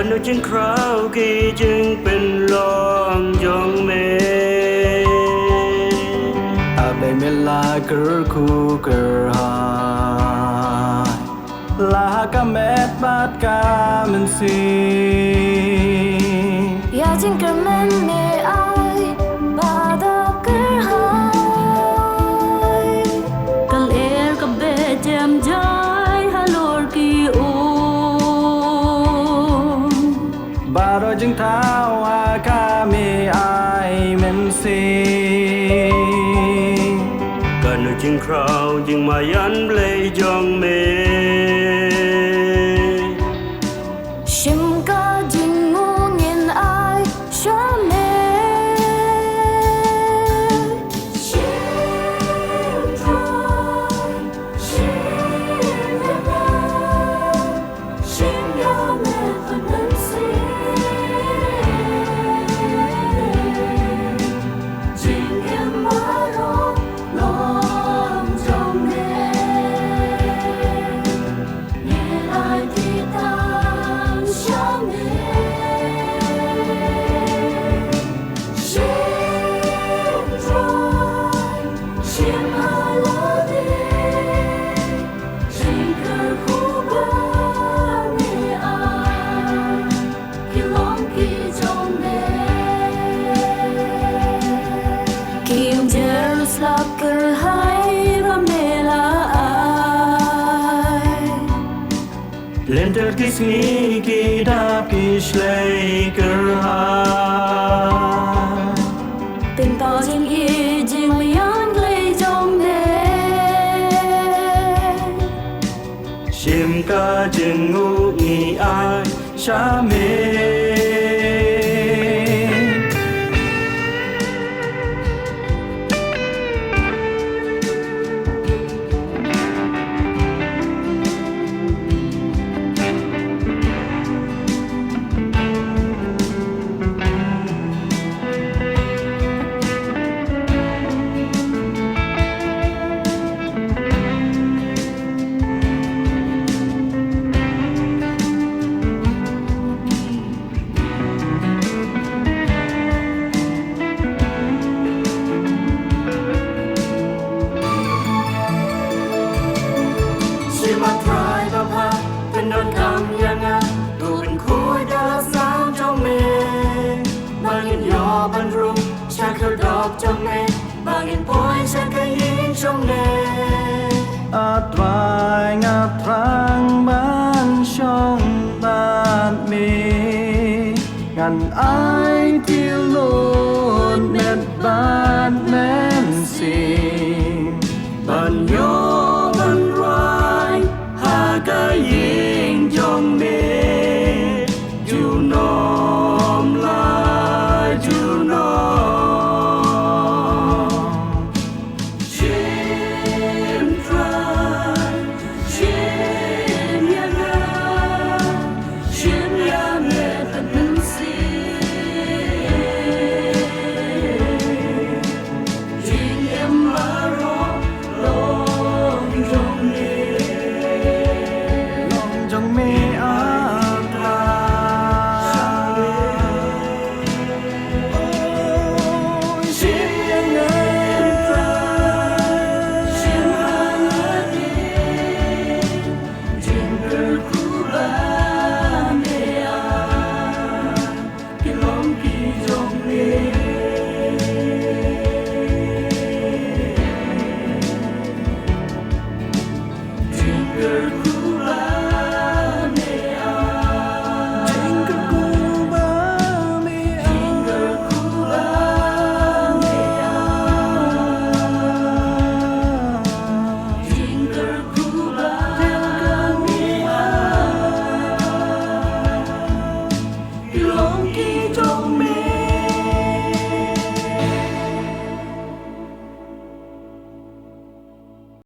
nơi trên khảo kỳจึงเป็นลองยองเมอาเบเมลาเกอร์คูเกอร์ฮายลากาเมดบาดกามันซีอยากจึงเกิดมันเนไอบาดเกอร์ฮายกัลเอร์กับเบเจมจายฮัลโหลกีโอบาดจึงเท้าอากาเมไอมันซีกันnơiจึงคราวจึงมายันเลยยองเมชิมก็จึงงูเงินไอชาเมชิมทรายชิมยาเมชิมยาเมฝันนั้นสิจึงยังมารอลองจงเมเมื่อไรที่ตามฉันเองชิมทรายชิมฮาลาเดชิมคือคู่บ้านเมื่อไอกิลองกิจงเดKim Jerusalem ker hai ramela ai Lenter kisni kidap kishlei ker hai Tình tỏ trên y chỉ mới ăn lấy trong đê Chim caจึงงูอีไอชาเมมาทรายมาพาเป็นโดนคำยังไงตัวเป็นคู่ดาสาวเจ้าเมบางเงินยอบันรุงชาเขาดอกเจ้าเมบางเงินปอยชาขยิงชงเนอาตรายงาทางบ้านช่องบ้านเมงานไอที่โลดเม็ดบ้านแม่นสีบ้านโยบันรายก็ยิ่งจงเมจูนอมลายจูนอชิมทรายชิมยาเมชิมยาเมตันนั้นสิจิงเอ็มมารอลองจงเมtrong mê an tha xin nhân em ra xin hạnh đi trên cờ khu ba mê an cái lòng kỳ trong mê trên cờ khu